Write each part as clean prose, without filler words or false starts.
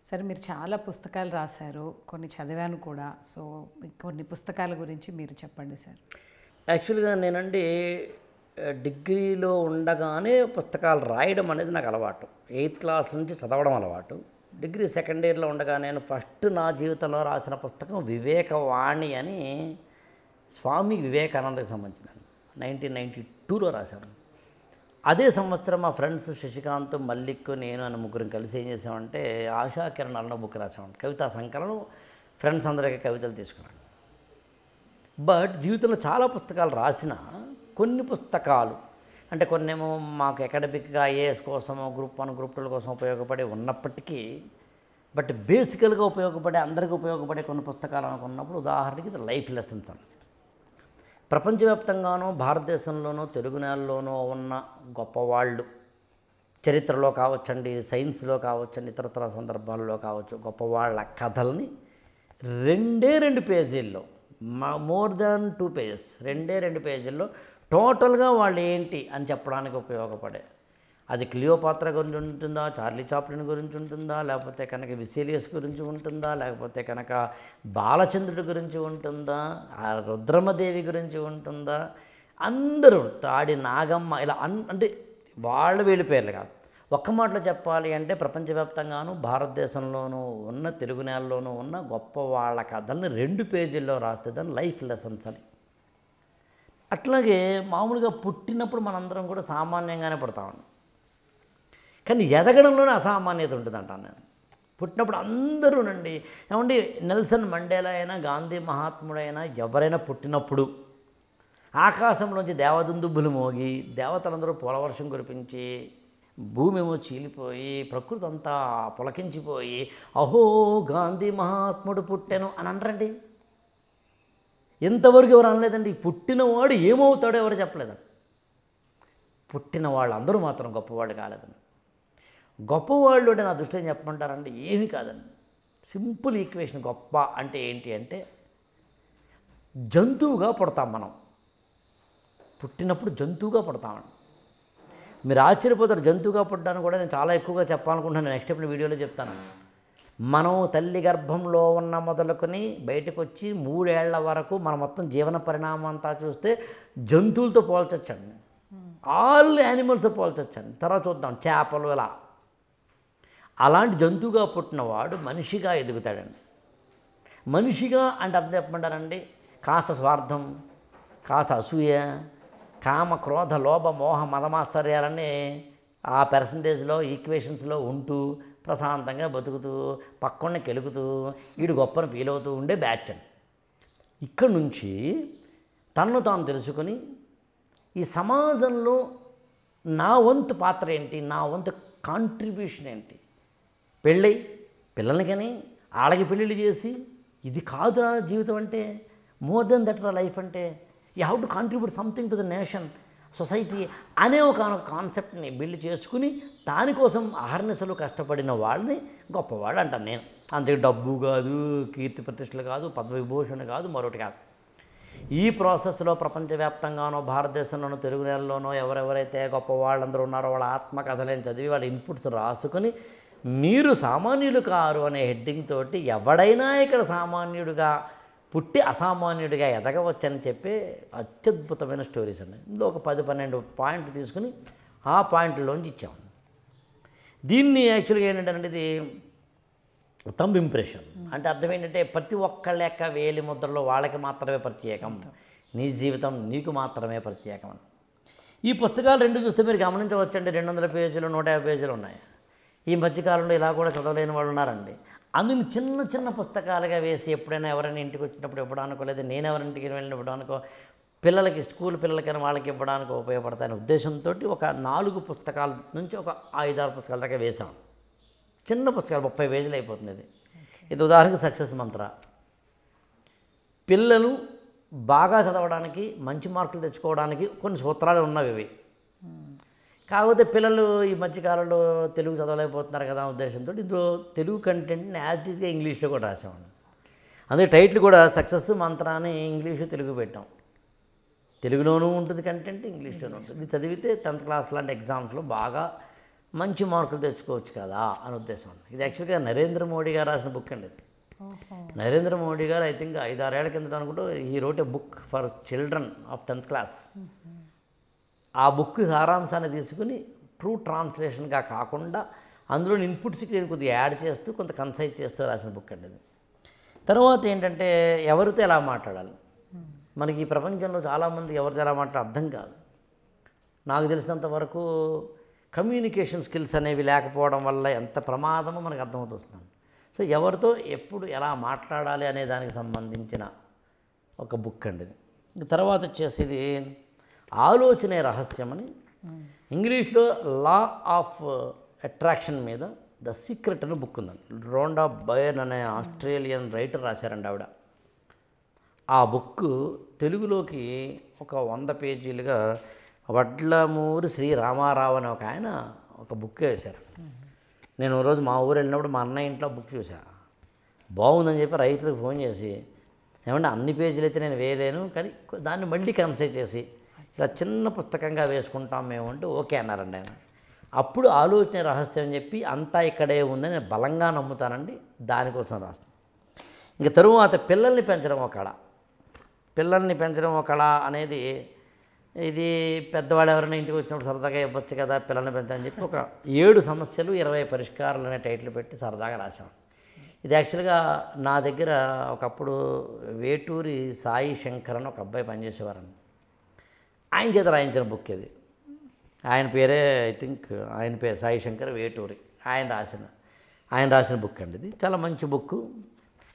సరే, మీరు చాలా పుస్తకాలు రాశారు, కొన్ని చదివాను కూడా. సో కొన్ని పుస్తకాల గురించి మీరు చెప్పండి సార్. యాక్చువల్గా నేనండి డిగ్రీలో ఉండగానే పుస్తకాలు రాయడం అనేది నాకు అలవాటు. 8th క్లాస్ నుంచి చదవడం అలవాటు. డిగ్రీ సెకండ్ ఇయర్లో ఉండగా నేను ఫస్ట్ నా జీవితంలో రాసిన పుస్తకం వివేకవాణి అని స్వామి వివేకానందకి సంబంధించింది. 1992లో రాశాను. అదే సంవత్సరం మా ఫ్రెండ్స్ శశికాంత్, మల్లిక్, నేను అని ముగ్గురం కలిసి ఏం చేసామంటే ఆశా కిరణాలను బుక్ రాసామంటే కవితా సంకలనం. ఫ్రెండ్స్ అందరికీ కవితలు తీసుకున్నాను. బట్ జీవితంలో చాలా పుస్తకాలు రాసిన కొన్ని పుస్తకాలు అంటే కొన్నేమో మాకు అకాడమిక్గా ఐఏఎస్ కోసమో గ్రూప్ 1 గ్రూప్ 2 కోసం ఉపయోగపడి ఉన్నప్పటికీ బట్ బేసికల్గా ఉపయోగపడే అందరికీ ఉపయోగపడే కొన్ని పుస్తకాలు అనుకున్నప్పుడు ఉదాహరణకి ఇది లైఫ్ లెసన్స్ అని. ప్రపంచవ్యాప్తంగానూ భారతదేశంలోనూ తెలుగు నేలలోనూ ఉన్న గొప్పవాళ్ళు చరిత్రలో కావచ్చండి, సైన్స్లో కావచ్చండి, ఇతరతర సందర్భాల్లో కావచ్చు, గొప్పవాళ్ళ కథల్ని 2 పేజీల్లో, మోర్ దాన్ 2 పేజెస్, 2 పేజీల్లో టోటల్గా వాళ్ళు ఏంటి అని చెప్పడానికి ఉపయోగపడే, అది క్లియోపాత్ర గురించి ఉంటుందా, చార్లీ చాప్లిన్ గురించి ఉంటుందా, లేకపోతే కనుక విసీలియస్ గురించి ఉంటుందా, లేకపోతే కనుక బాలచంద్రుడి గురించి ఉంటుందా, ఆ రుద్రమదేవి గురించి ఉంటుందా, అందరూ తాడి నాగమ్మ ఇలా అంటే వాళ్ళ వీళ్ళ పేర్లు కాదు. ఒక్క మాటలో చెప్పాలి అంటే ప్రపంచవ్యాప్తంగాను భారతదేశంలోనూ ఉన్న తెలుగు నేలలోనూ ఉన్న గొప్ప వాళ్ళ కథల్ని 2 పేజీల్లో రాస్తే దాన్ని లైఫ్ లెసన్స్ అని. అట్లాగే మామూలుగా పుట్టినప్పుడు మనందరం కూడా సామాన్యంగానే పుడతామండి, కానీ ఎదగడంలోనే అసామాన్యత ఉంటుందంటాను నేను. పుట్టినప్పుడు అందరూనండి ఏమండి, నెల్సన్ మండేలా అయినా, గాంధీ మహాత్ముడైనా ఎవరైనా పుట్టినప్పుడు ఆకాశంలోంచి దేవదుందుబులు మోగి దేవతలందరూ పూలవర్షం కురిపించి భూమి ఏమో చీలిపోయి ప్రకృతి అంతా పులకించిపోయి అహో గాంధీ మహాత్ముడు పుట్టెను అని అనరండి. ఇంతవరకు ఎవరు అనలేదండి. పుట్టినవాడు ఏమవుతాడో ఎవరు చెప్పలేదండి. పుట్టిన వాళ్ళందరూ మాత్రం గొప్పవాళ్ళు కాలేదండి. గొప్పవాళ్ళు అంటే నా దృష్టిలో చెప్పమంటారండి, ఏమీ కాదండి. Simple equation. గొప్ప అంటే ఏంటి అంటే జంతువుగా పుడతాం మనం. పుట్టినప్పుడు జంతువుగా పుడతామండి. మీరు ఆశ్చర్యపోతారు, జంతువుగా పుట్టడానికి కూడా నేను చాలా ఎక్కువగా చెప్పాలనుకుంటున్నాను. నెక్స్ట్ ఎప్పుడు వీడియోలో చెప్తాను. మనం తల్లి గర్భంలో ఉన్న మొదలుకొని బయటకు వచ్చి 3 ఏళ్ల వరకు మన మొత్తం జీవన పరిణామం అంతా చూస్తే జంతువులతో పోల్చొచ్చండి. ఆల్ యానిమల్స్తో పోల్చొచ్చండి. తర్వాత చూద్దాం చేపలు ఇలా. అలాంటి జంతువుగా పుట్టినవాడు మనిషిగా ఎదుగుతాడండి. మనిషిగా అంటే అర్థం చెప్పమంటారండి, కాస్త స్వార్థం, కాస్త అసూయ, కామ క్రోధ లోభ మోహ మదమాశ్చర్యాలన్నీ ఆ పర్సంటేజ్లో ఈక్వేషన్స్లో ఉంటూ ప్రశాంతంగా బతుకుతూ పక్కనే కెలుగుతూ వీడు గొప్పను ఫీల్ అవుతూ ఉండే బ్యాచ్ అండి. ఇక్కడ నుంచి తనను తాను తెలుసుకొని ఈ సమాజంలో నా వంతు పాత్ర ఏంటి, నా వంతు కాంట్రిబ్యూషన్ ఏంటి, పెళ్ళై పిల్లల్ని కానీ ఆళ్ళకి పెళ్ళిళ్ళు చేసి ఇది కాదు నా జీవితం అంటే, మోర్ దెన్ దట్ రా లైఫ్ అంటే, you have to contribute something to the nation society అనే ఒక కాన్సెప్ట్ని బిల్డ్ చేసుకుని దానికోసం అహర్నిశలు కష్టపడిన వాళ్ళని గొప్పవాళ్ళు అంటాను నేను. అంతే డబ్బు కాదు, కీర్తి ప్రతిష్టలు కాదు, పదవిభూషణ కాదు, మరొకటి కాదు. ఈ ప్రాసెస్లో ప్రపంచవ్యాప్తంగానో భారతదేశంలోనో తెలుగు నేలలోనో ఎవరెవరైతే గొప్ప వాళ్ళందరూ ఉన్నారో వాళ్ళ ఆత్మకథలను చదివి వాళ్ళ ఇన్పుట్స్ రాసుకొని మీరు సామాన్యులు కారు అనే హెడ్డింగ్ తోటి ఎవడైనా ఇక్కడ సామాన్యుడిగా పుట్టి అసామాన్యుడిగా ఎదగవచ్చని చెప్పి అత్యద్భుతమైన స్టోరీస్ అండి. ఇందులో ఒక 10-12 పాయింట్లు తీసుకుని ఆ పాయింట్లోంచి ఇచ్చాము. దీన్ని యాక్చువల్గా ఏంటంటే ఇది థంబ్ ఇంప్రెషన్ అంటే అర్థం ఏంటంటే ప్రతి ఒక్కళ్ళ యొక్క వేలి ముద్రలో వాళ్ళకి మాత్రమే ప్రత్యేకం, నీ జీవితం నీకు మాత్రమే ప్రత్యేకం అని. ఈ పుస్తకాలు 2 చూస్తే మీరు గమనించవచ్చండి, 200 పేజీలు 150 పేజీలు ఉన్నాయి. ఈ మధ్యకాలంలో ఇలా కూడా చదవలేని వాళ్ళు ఉన్నారండి. అందుని చిన్న చిన్న పుస్తకాలుగా వేసి ఎప్పుడైనా ఎవరైనా ఇంటికి వచ్చినప్పుడు ఇవ్వడానికో లేదా నేను ఎవరింటికి వెళ్ళినప్పుడానికో పిల్లలకి స్కూల్ పిల్లలకైనా వాళ్ళకి ఇవ్వడానికి ఉపయోగపడతాయనే ఉద్దేశంతో ఒక 4 పుస్తకాల నుంచి ఒక 5-6 పుస్తకాల దాకా వేసాం. చిన్న పుస్తకాలు 30 పేజీలు అయిపోతుంది. ఇది ఉదాహరణకు సక్సెస్ మంత్ర. పిల్లలు బాగా చదవడానికి మంచి మార్కులు తెచ్చుకోవడానికి కొన్ని సూత్రాలు ఉన్నవి ఇవి. కాకపోతే పిల్లలు ఈ మధ్యకాలంలో తెలుగు చదవలేకపోతున్నారు కదా ఉద్దేశంతో ఇందులో తెలుగు కంటెంట్ని యాజ్ ఇట్ ఈస్గా ఇంగ్లీష్లో కూడా రాసామండి. అదే టైటిల్ కూడా సక్సెస్ మంత్ర అని ఇంగ్లీషు తెలుగు పెట్టాం. తెలుగులోనూ ఉంటుంది కంటెంట్, ఇంగ్లీష్లోనూ ఉంటుంది. ఇది చదివితే 10th క్లాస్ లాంటి ఎగ్జామ్స్లో బాగా మంచి మార్కులు తెచ్చుకోవచ్చు కదా అని ఉద్దేశం అండి. ఇది యాక్చువల్గా నరేంద్ర మోడీ గారు రాసిన బుక్ అండి ఇది. నరేంద్ర మోడీ గారు ఐ థింక్ 5-6 ఏళ్ల కిందట అనుకుంటూ ఈ wrote a book for children of 10th class. ఆ బుక్ సారాంశాన్ని తీసుకుని ట్రూ ట్రాన్స్లేషన్గా కాకుండా అందులోని ఇన్పుట్స్కి నేను కొద్దిగా యాడ్ చేస్తూ కొంత కన్సైజ్ చేస్తూ రాసిన బుక్ అండి ఇది. తర్వాత ఏంటంటే ఎవరితో ఎలా మాట్లాడాలి, మనకి ఈ ప్రపంచంలో చాలామంది ఎవరితో ఎలా మాట్లాడాలి అర్థం కాదు. నాకు తెలిసినంత వరకు కమ్యూనికేషన్ స్కిల్స్ అనేవి లేకపోవడం వల్ల ఎంత ప్రమాదమో మనకు అర్థమవుతుంది. సో ఎవరితో ఎప్పుడు ఎలా మాట్లాడాలి అనే దానికి సంబంధించిన ఒక బుక్ అండి ఇది. తర్వాత వచ్చేసి ఇది ఆలోచనే రహస్యం అని ఇంగ్లీష్లో లా ఆఫ్ అట్రాక్షన్ మీద ద సీక్రెట్ అని బుక్ ఉందండి. రోండా బయర్న్ అనే ఆస్ట్రేలియన్ రైటర్ రాశారండి ఆవిడ. ఆ బుక్ తెలుగులోకి ఒక 100 పేజీలుగా వడ్లమూరి శ్రీ రామారావు అనే ఒక ఆయన ఒక బుక్ వేశారు. నేను రోజు మా ఊరు వెళ్ళినప్పుడు మా అన్నయ్య ఇంట్లో బుక్ చూసా, బాగుందని చెప్పి రైటర్కి ఫోన్ చేసి, ఏమంటే అన్ని పేజీలు అయితే నేను వేయలేను కానీ దాన్ని మళ్ళీ కన్సైజ్ చేసి ఇలా చిన్న పుస్తకంగా వేసుకుంటాం మేము అంటే ఓకే అన్నారండి ఆయన. అప్పుడు ఆలోచన రహస్యం అని చెప్పి అంతా ఇక్కడే ఉందని నేను బలంగా నమ్ముతానండి, దానికోసం రాస్తాను. ఇంక తరువాత పిల్లల్ని పెంచడం ఒక కళ. పిల్లల్ని పెంచడం ఒక కళ అనేది ఇది పెద్దవాళ్ళు ఎవరైనా ఇంటికి వచ్చినప్పుడు సరదాగా ఇవ్వచ్చు కదా పిల్లల్ని పెంచని చెప్పి ఒక 7 సమస్యలు 20 పరిష్కారాలు అనే టైటిల్ పెట్టి సరదాగా రాశాం. ఇది యాక్చువల్గా నా దగ్గర ఒకప్పుడు వేటూరి సాయి శంకర్ అని ఒక అబ్బాయి పనిచేసేవారండి. ఆయన చేత రాయించిన బుక్ ఇది. ఆయన పేరే ఐ థింక్ ఆయన పేరు సాయి శంకర్ వేటూరి. ఆయన రాసిన బుక్ అండి ఇది. చాలా మంచి బుక్.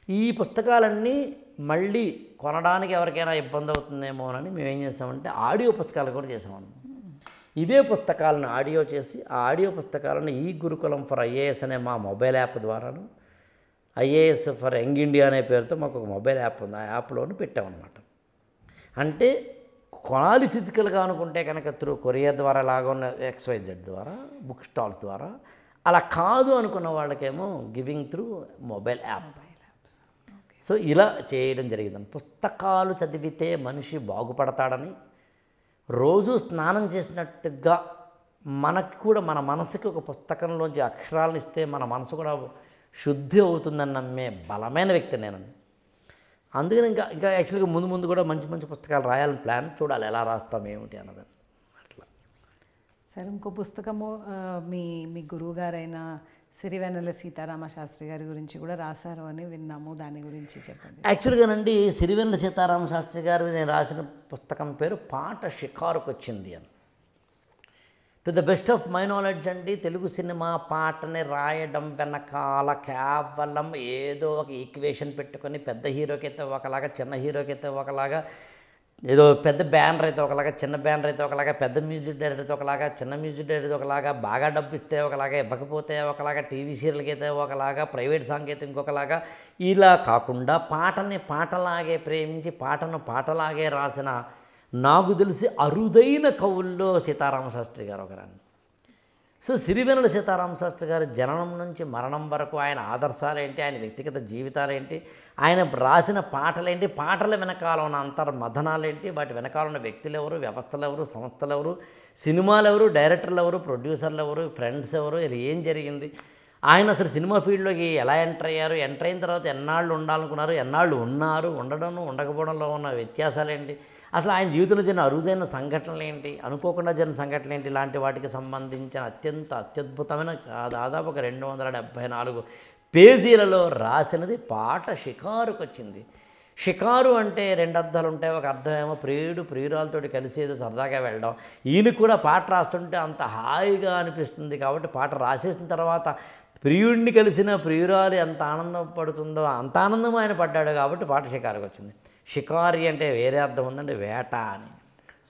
ఈ పుస్తకాలన్నీ మళ్ళీ కొనడానికి ఎవరికైనా ఇబ్బంది అవుతుందేమోనని మేము ఏం చేస్తామంటే ఆడియో పుస్తకాలు కూడా చేసామన్నమాట. ఇవే పుస్తకాలను ఆడియో చేసి ఆ ఆడియో పుస్తకాలను ఈ గురుకులం ఫర్ ఐఏఎస్ అనే మా మొబైల్ యాప్ ద్వారాను ఐఏఎస్ ఫర్ యంగ్ ఇండియా అనే పేరుతో మాకు ఒక మొబైల్ యాప్ ఉంది. ఆ యాప్లోనే పెట్టామన్నమాట. అంటే కొనాలి ఫిజికల్గా అనుకుంటే కనుక త్రూ కొరియర్ ద్వారా లాగా ఉన్న XYZ ద్వారా బుక్ స్టాల్స్ ద్వారా, అలా కాదు అనుకున్న వాళ్ళకేమో giving through mobile app. So ఇలా చేయడం జరిగిందని. పుస్తకాలు చదివితే మనిషి బాగుపడతాడని, రోజు స్నానం చేసినట్టుగా మనకి కూడా మన మనసుకి ఒక పుస్తకంలోంచి అక్షరాలను ఇస్తే మన మనసు కూడా శుద్ధి అవుతుందని నమ్మే బలమైన వ్యక్తి నేను. అందుకని ఇంకా యాక్చువల్గా ముందు కూడా మంచి మంచి పుస్తకాలు రాయాలని ప్లాన్, చూడాలి ఎలా రాస్తాం ఏమిటి అన్నది అట్లా. సరే, ఇంకో పుస్తకము మీ గురువు గారైన సిరివెన్నెల సీతారామ శాస్త్రి గారి గురించి కూడా రాశారు అని విన్నాము, దాని గురించి చెప్పండి. యాక్చువల్గానండి సిరివెన్నెల సీతారామ శాస్త్రి గారు నేను రాసిన పుస్తకం పేరు పాట షికారుకు వచ్చింది అని. To the best of my knowledge అండి, తెలుగు సినిమా పాటని రాయడం వెనకాల కేవలం ఏదో ఒక ఈక్వేషన్ పెట్టుకొని పెద్ద హీరోకి అయితే ఒకలాగా, చిన్న హీరోకి అయితే ఒకలాగా, ఏదో పెద్ద బ్యానర్ అయితే ఒకలాగా, చిన్న బ్యానర్ అయితే ఒకలాగా, పెద్ద మ్యూజిక్ డైరెక్టర్ అయితే ఒకలాగా, చిన్న మ్యూజిక్ డైరెక్టర్ ఒకలాగా, బాగా డబ్బు ఇస్తే ఒకలాగా, ఇవ్వకపోతే ఒకలాగా, టీవీ సీరియల్కి అయితే ఒకలాగా, ప్రైవేట్ సాంగ్ అయితే ఇంకొకలాగా, ఇలా కాకుండా పాటని పాటలాగే ప్రేమించి పాటను పాటలాగే రాసిన నాకు తెలిసి అరుదైన కవుల్లో సీతారామ శాస్త్రి గారు ఒకరండి. సో సిరివెన్నెల సీతారామ శాస్త్రి గారు జననం నుంచి మరణం వరకు ఆయన ఆదర్శాలేంటి, ఆయన వ్యక్తిగత జీవితాలేంటి, ఆయన రాసిన పాటలేంటి, పాటల వెనకాల ఉన్న అంతర్మథనాలేంటి, వాటి వెనకాల ఉన్న వ్యక్తులు ఎవరు, వ్యవస్థలు ఎవరు, సంస్థలు ఎవరు, సినిమాలు ఎవరు, డైరెక్టర్లు ఎవరు, ప్రొడ్యూసర్లు ఎవరు, ఫ్రెండ్స్ ఎవరు, ఇలా ఏం జరిగింది, ఆయన అసలు సినిమా ఫీల్డ్లోకి ఎలా ఎంటర్ అయ్యారు, ఎంటర్ అయిన తర్వాత ఎన్నాళ్ళు ఉండాలనుకున్నారు, ఎన్నాళ్ళు ఉన్నారు, ఉండడం ఉండకపోవడంలో ఉన్న వ్యత్యాసాలేంటి, అసలు ఆయన జీవితంలో జరిగిన అరుదైన సంఘటనలు ఏంటి, అనుకోకుండా జరిగిన సంఘటనలు ఏంటి, ఇలాంటి వాటికి సంబంధించిన అత్యద్భుతమైన దాదాపు ఒక 274 పేజీలలో రాసినది పాట షికారుకు వచ్చింది. షికారు అంటే 2 అర్థాలు ఉంటాయి. ఒక అర్థం ఏమో ప్రియుడు ప్రియురాలతో కలిసి ఏదో సరదాగా వెళ్ళడం. ఈయన కూడా పాట రాస్తుంటే అంత హాయిగా అనిపిస్తుంది కాబట్టి పాట రాసేసిన తర్వాత ప్రియుడిని కలిసిన ప్రియురాలు ఎంత ఆనందం పడుతుందో అంత ఆనందం ఆయన పడ్డాడు కాబట్టి పాట షికారుకు వచ్చింది. షికారి అంటే వేరే అర్థం ఉందండి, వేట అని.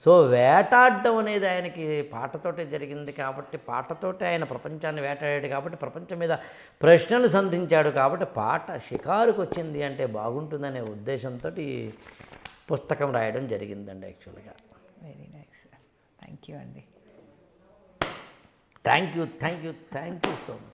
సో వేటాడడం అనేది ఆయనకి పాటతోటే జరిగింది కాబట్టి, పాటతోటే ఆయన ప్రపంచాన్ని వేటాడాడు కాబట్టి, ప్రపంచం మీద ప్రశ్నలు సంధించాడు కాబట్టి పాట షికారుకు వచ్చింది అంటే బాగుంటుందనే ఉద్దేశంతో పుస్తకం రాయడం జరిగిందండి యాక్చువల్గా. వెరీ నైస్, థ్యాంక్ యూ అండి. Thank you so much.